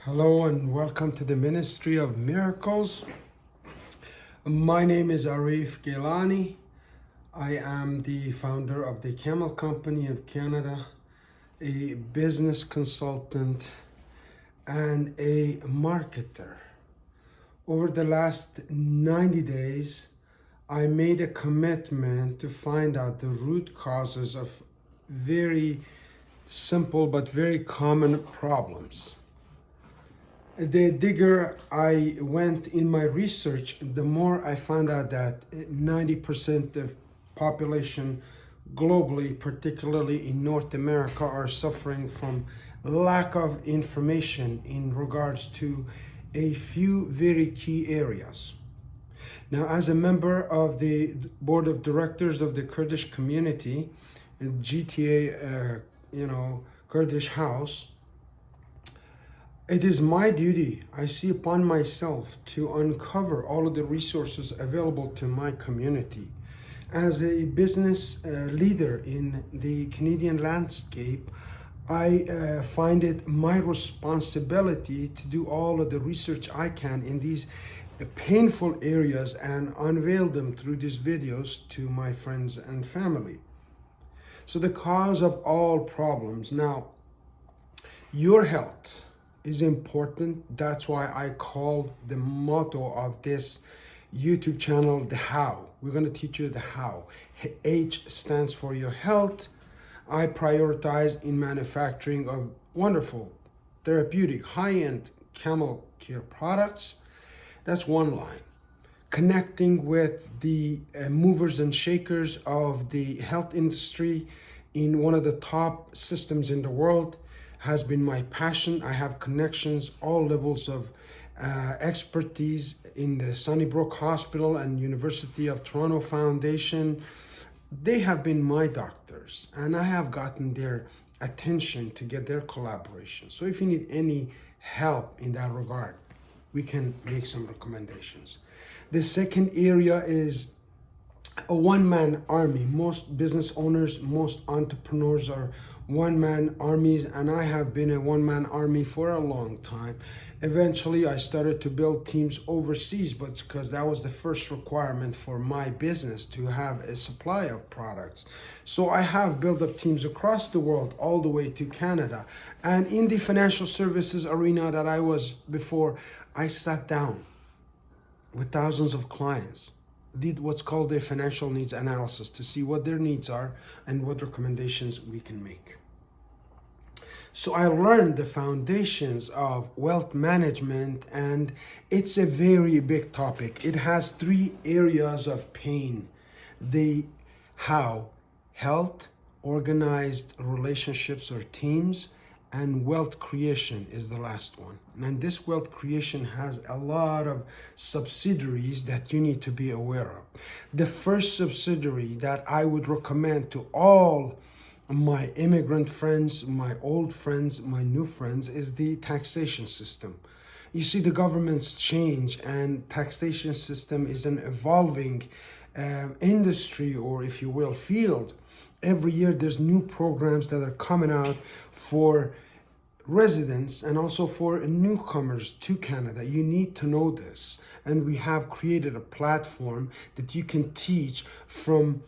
Hello and welcome to the Ministry of Miracles. My name is Arif Gilany. I am the founder of the Camel Company of Canada, a business consultant, and a marketer. Over the last 90 days, I made a commitment to find out the root causes of very simple but very common problems. The digger I went in my research, the more I found out that 90% of population globally, particularly in North America, are suffering from lack of information in regards to a few very key areas. Now, as a member of the board of directors of the Kurdish community, GTA, Kurdish House, it is my duty, I see upon myself, to uncover all of the resources available to my community. As a business leader in the Canadian landscape, I find it my responsibility to do all of the research I can in these painful areas and unveil them through these videos to my friends and family. So the cause of all problems. Now, your health is important. That's why I call the motto of this YouTube channel the how. We're going to teach you the how. H stands for your health. I prioritize in manufacturing of wonderful, therapeutic, high-end camel care products. That's one line. Connecting with the movers and shakers of the health industry in one of the top systems in the world has been my passion. I have connections, all levels of expertise in the Sunnybrook Hospital and University of Toronto Foundation. They have been my doctors, and I have gotten their attention to get their collaboration. So if you need any help in that regard, we can make some recommendations. The second area is a one-man army. Most business owners, most entrepreneurs are one-man armies, and I have been a one-man army for a long time. Eventually, I started to build teams overseas, but it's because that was the first requirement for my business, to have a supply of products. So I have built up teams across the world, all the way to Canada. And in the financial services arena that I was before, I sat down with thousands of clients, did what's called a financial needs analysis to see what their needs are and what recommendations we can make. So I learned the foundations of wealth management, and it's a very big topic. It has three areas of pain: the how, health, organized relationships or teams, and wealth creation is the last one. And this wealth creation has a lot of subsidiaries that you need to be aware of. The first subsidiary that I would recommend to all my immigrant friends, my old friends, my new friends, is the taxation system. You see, the governments change, and taxation system is an evolving industry, or if you will, field. Every year there's new programs that are coming out for residents and also for newcomers to Canada. You need to know this. And we have created a platform that you can teach from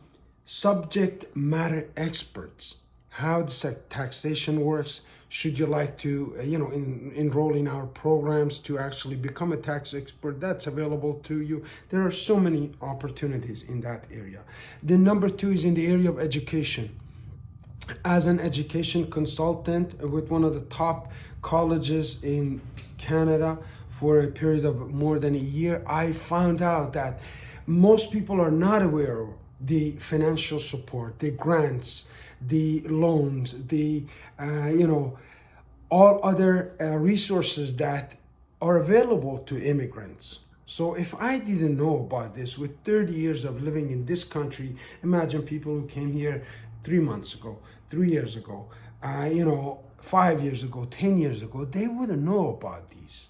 subject matter experts how the taxation works. Should you like to enroll in our programs to actually become a tax expert, that's available to you. There are so many opportunities in that area. The number two is in the area of education. As an education consultant with one of the top colleges in Canada for a period of more than a year, I found out that most people are not aware of the financial support, the grants, the loans, the all other resources that are available to immigrants. So if I didn't know about this with 30 years of living in this country, imagine people who came here 3 months ago, 3 years ago, 5 years ago, 10 years ago, they wouldn't know about these.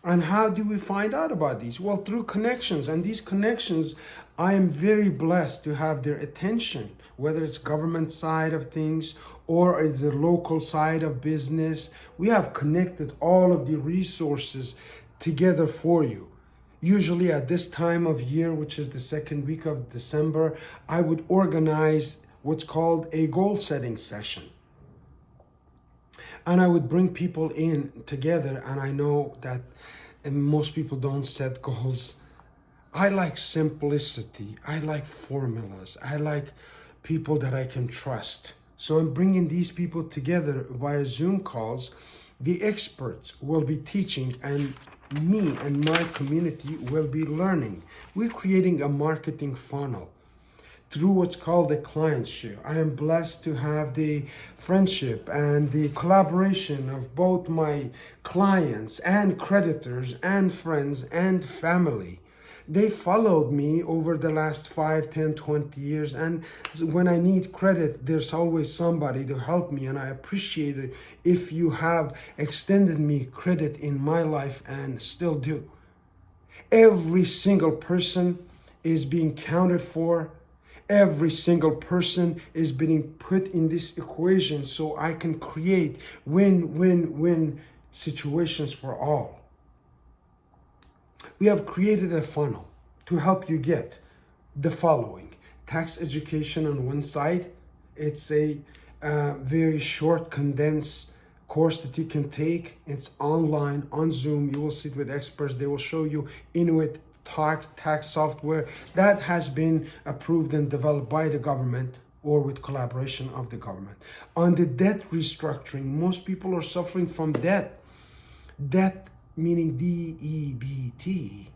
And how do we find out about these? Well, through connections. And these connections, I am very blessed to have their attention, whether it's government side of things or it's a local side of business. We have connected all of the resources together for you. Usually at this time of year, which is the second week of December, I would organize what's called a goal setting session. And I would bring people in together, and I know that most people don't set goals. I like simplicity. I like formulas. I like people that I can trust. So I'm bringing these people together via Zoom calls. The experts will be teaching, and me and my community will be learning. We're creating a marketing funnel through what's called a client share. I am blessed to have the friendship and the collaboration of both my clients and creditors and friends and family. They followed me over the last 5, 10, 20 years. And when I need credit, there's always somebody to help me. And I appreciate it if you have extended me credit in my life and still do. Every single person is being counted for. Every single person is being put in this equation so I can create win-win-win situations for all. We have created a funnel to help you get the following. Tax education on one side. It's a very short, condensed course that you can take. It's online, on Zoom. You will sit with experts. They will show you Inuit tax software that has been approved and developed by the government or with collaboration of the government. On the debt restructuring, most people are suffering from debt. Debt meaning D-E-B-T.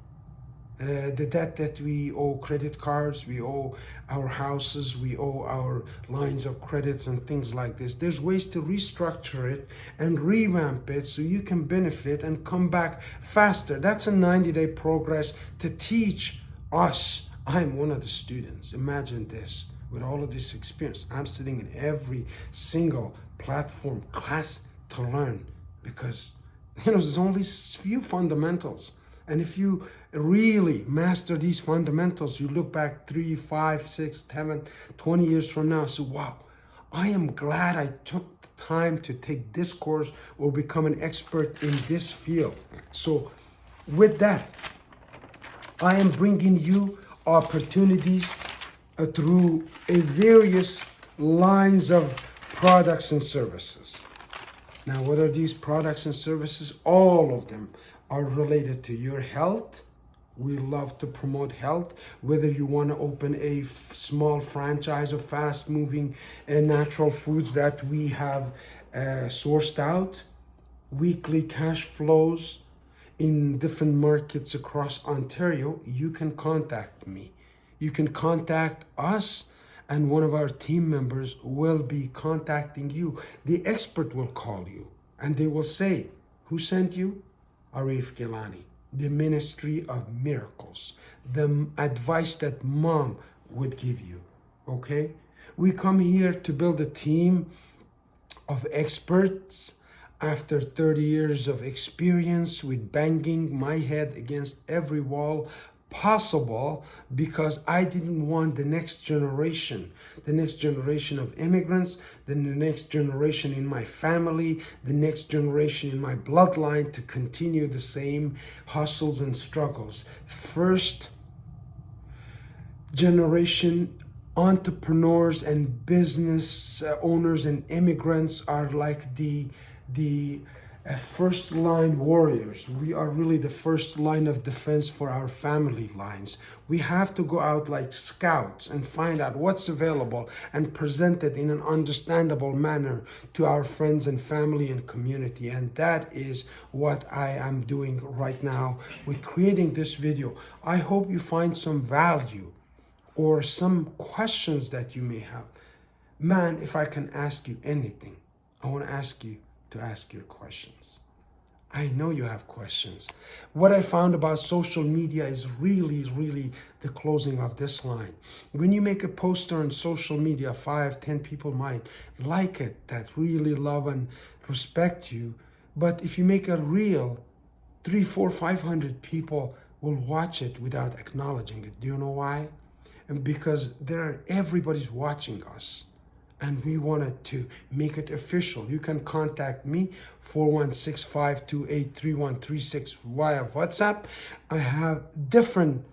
The debt that we owe credit cards, we owe our houses, we owe our lines of credits and things like this. There's ways to restructure it and revamp it so you can benefit and come back faster. That's a 90-day progress to teach us. I'm one of the students. Imagine this. With all of this experience, I'm sitting in every single platform class to learn because there's only few fundamentals. And if you really master these fundamentals, you look back 3, 5, 6, 7, 20 years from now, so wow, I am glad I took the time to take this course or become an expert in this field. So with that, I am bringing you opportunities through various lines of products and services. Now, what are these products and services? All of them are related to your health. We love to promote health. Whether you want to open a small franchise of fast-moving natural foods that we have sourced out, weekly cash flows in different markets across Ontario, you can contact me. You can contact us, and one of our team members will be contacting you. The expert will call you and they will say, who sent you? Arif Gilany, the Ministry of Miracles, the advice that mom would give you, okay? We come here to build a team of experts after 30 years of experience with banging my head against every wall possible because I didn't want the next generation of immigrants, then the next generation in my family, the next generation in my bloodline to continue the same hustles and struggles. First generation entrepreneurs and business owners and immigrants are like the first line warriors. We are really the first line of defense for our family lines. We have to go out like scouts and find out what's available and present it in an understandable manner to our friends and family and community. And that is what I am doing right now with creating this video. I hope you find some value or some questions that you may have. Man, if I can ask you anything, I want to ask you to ask your questions. I know you have questions. What I found about social media is really the closing of this line. When you make a poster on social media, 5, 10 people might like it, that really love and respect you. But if you make a reel, 3, 4, 500 people will watch it without acknowledging it. Do you know why? And because everybody's watching us. and we wanted to make it official. You can contact me 416-528-3136 via WhatsApp. I have different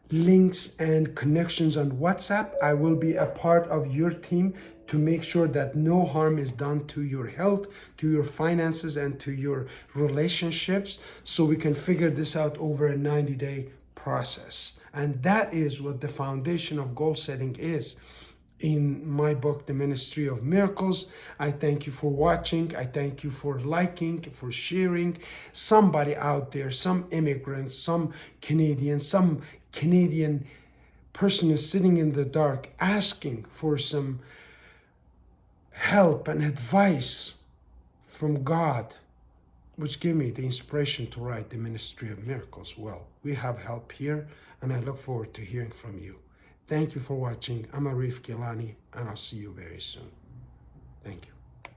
links and connections on WhatsApp. I will be a part of your team to make sure that no harm is done to your health, to your finances, and to your relationships, so we can figure this out over a 90-day process. And that is what the foundation of goal setting is. In my book, The Ministry of Miracles. I thank you for watching. I thank you for liking, for sharing. Somebody out there, some immigrant, some Canadian person is sitting in the dark asking for some help and advice from God, which gave me the inspiration to write The Ministry of Miracles. Well, we have help here, and I look forward to hearing from you. Thank you for watching. I'm Arif Gilany, and I'll see you very soon. Thank you.